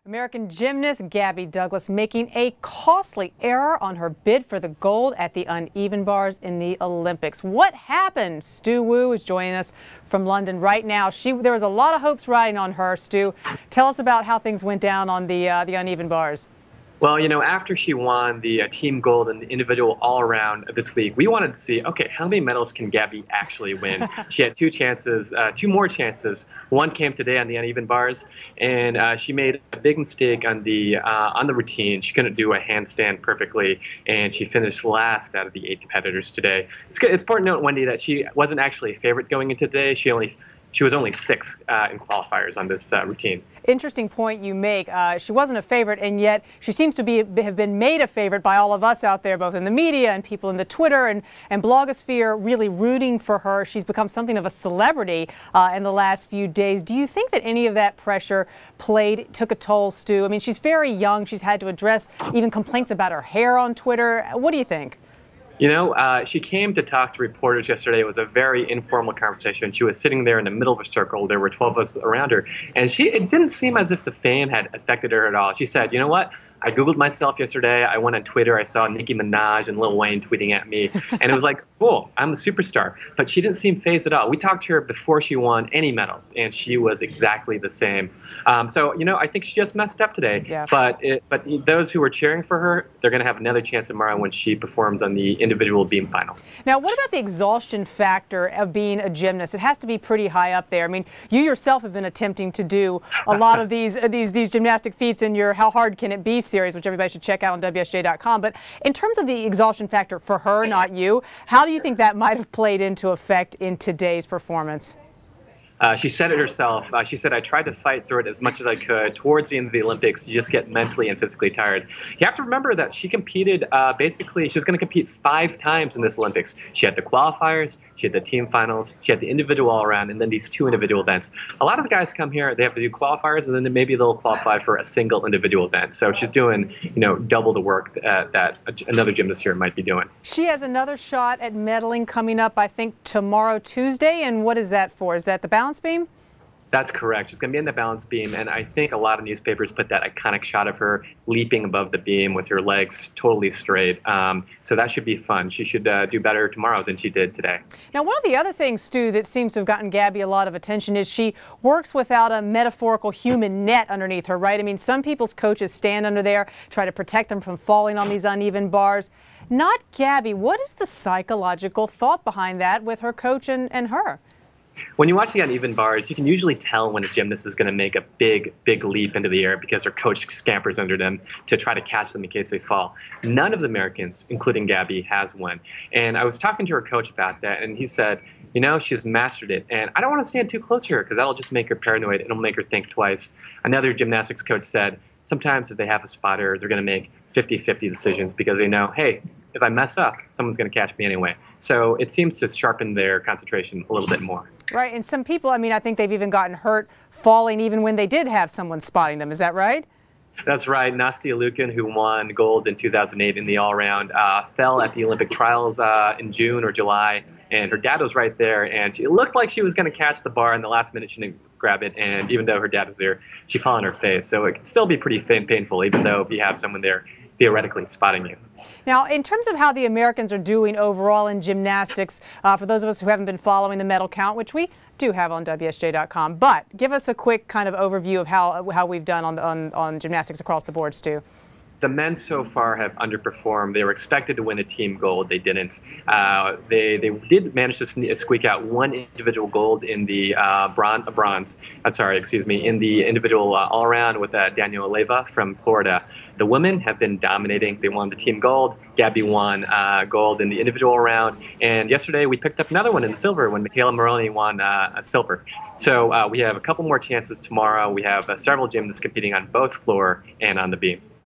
American gymnast Gabby Douglas making a costly error on her bid for the gold at the uneven bars in the Olympics. What happened? Stu Woo is joining us from London right now. There was a lot of hopes riding on her. Stu, tell us about how things went down on the uneven bars. Well, after she won the team gold and the individual all-around this week, we wanted to see, okay, how many medals can Gabby actually win? She had two more chances. One came today on the uneven bars, and she made a big mistake on the routine. She couldn't do a handstand perfectly, and she finished last out of the 8 competitors today. It's important to note, Wendy, that she wasn't actually a favorite going into today. She was only 6th in qualifiers on this routine. Interesting point you make. She wasn't a favorite, and yet she seems to have been made a favorite by all of us out there, both in the media and people in the Twitter and blogosphere, really rooting for her. She's become something of a celebrity in the last few days. Do you think that any of that pressure took a toll, Stu? I mean, she's very young. She's had to address even complaints about her hair on Twitter. What do you think? She came to talk to reporters yesterday. It was a very informal conversation. She was sitting there in the middle of a circle. There were 12 of us around her. And it didn't seem as if the fame had affected her at all. She said, you know what? I Googled myself yesterday. I went on Twitter. I saw Nicki Minaj and Lil Wayne tweeting at me. And it was like, cool, I'm a superstar. But she didn't seem fazed at all. We talked to her before she won any medals, and she was exactly the same. So, I think she just messed up today. Yeah. But those who were cheering for her, they're going to have another chance tomorrow when she performs on the individual beam final. Now, what about the exhaustion factor of being a gymnast? It has to be pretty high up there. I mean, you yourself have been attempting to do a lot of these gymnastic feats in your How Hard Can It Be series, which everybody should check out on WSJ.com. But in terms of the exhaustion factor for her, not you, how do you think that might have played into effect in today's performance? She said it herself. She said, I tried to fight through it as much as I could. Towards the end of the Olympics, you just get mentally and physically tired. You have to remember that she competed, she's going to compete 5 times in this Olympics. She had the qualifiers, she had the team finals, she had the individual all-around, and then these 2 individual events. A lot of the guys come here, they have to do qualifiers, and then maybe they'll qualify for a single individual event. So she's doing, double the work that another gymnast here might be doing. She has another shot at medaling coming up, I think, tomorrow, Tuesday. And what is that for? Is that the balance beam? That's correct. She's going to be in the balance beam, and I think a lot of newspapers put that iconic shot of her leaping above the beam with her legs totally straight. So that should be fun. She should do better tomorrow than she did today. Now, one of the other things, Stu, that seems to have gotten Gabby a lot of attention is she works without a metaphorical human net underneath her, right? I mean, some people's coaches stand under there, try to protect them from falling on these uneven bars. Not Gabby. What is the psychological thought behind that with her coach and her? When you watch the uneven bars, you can usually tell when a gymnast is going to make a big leap into the air because their coach scampers under them to try to catch them in case they fall. None of the Americans, including Gabby, has one. And I was talking to her coach about that, and he said, she's mastered it. And I don't want to stand too close to her because that'll just make her paranoid. It'll make her think twice. Another gymnastics coach said, sometimes if they have a spotter, they're going to make 50-50 decisions because they know, hey, if I mess up, someone's going to catch me anyway. So it seems to sharpen their concentration a little bit more. Right, and some people, I think they've even gotten hurt falling even when they did have someone spotting them. Is that right? That's right. Nastia Liukin, who won gold in 2008 in the all-round, fell at the Olympic trials in June or July, and her dad was right there, and it looked like she was going to catch the bar in the last minute. She didn't grab it, and even though her dad was there, she fell on her face. So it can still be pretty painful, even though you have someone there theoretically spotting you. Now, in terms of how the Americans are doing overall in gymnastics, for those of us who haven't been following the medal count, which we do have on WSJ.com, but give us a quick kind of overview of how we've done on gymnastics across the board, Stu. The men so far have underperformed. They were expected to win a team gold. They didn't. They did manage to squeak out one individual gold in the in the individual all-around with Daniel Leyva from Florida. The women have been dominating. They won the team gold. Gabby won gold in the individual all-around. And yesterday we picked up another one in silver when Michaela Moroni won a silver. So we have a couple more chances tomorrow. We have several gymnasts competing on both floor and on the beam.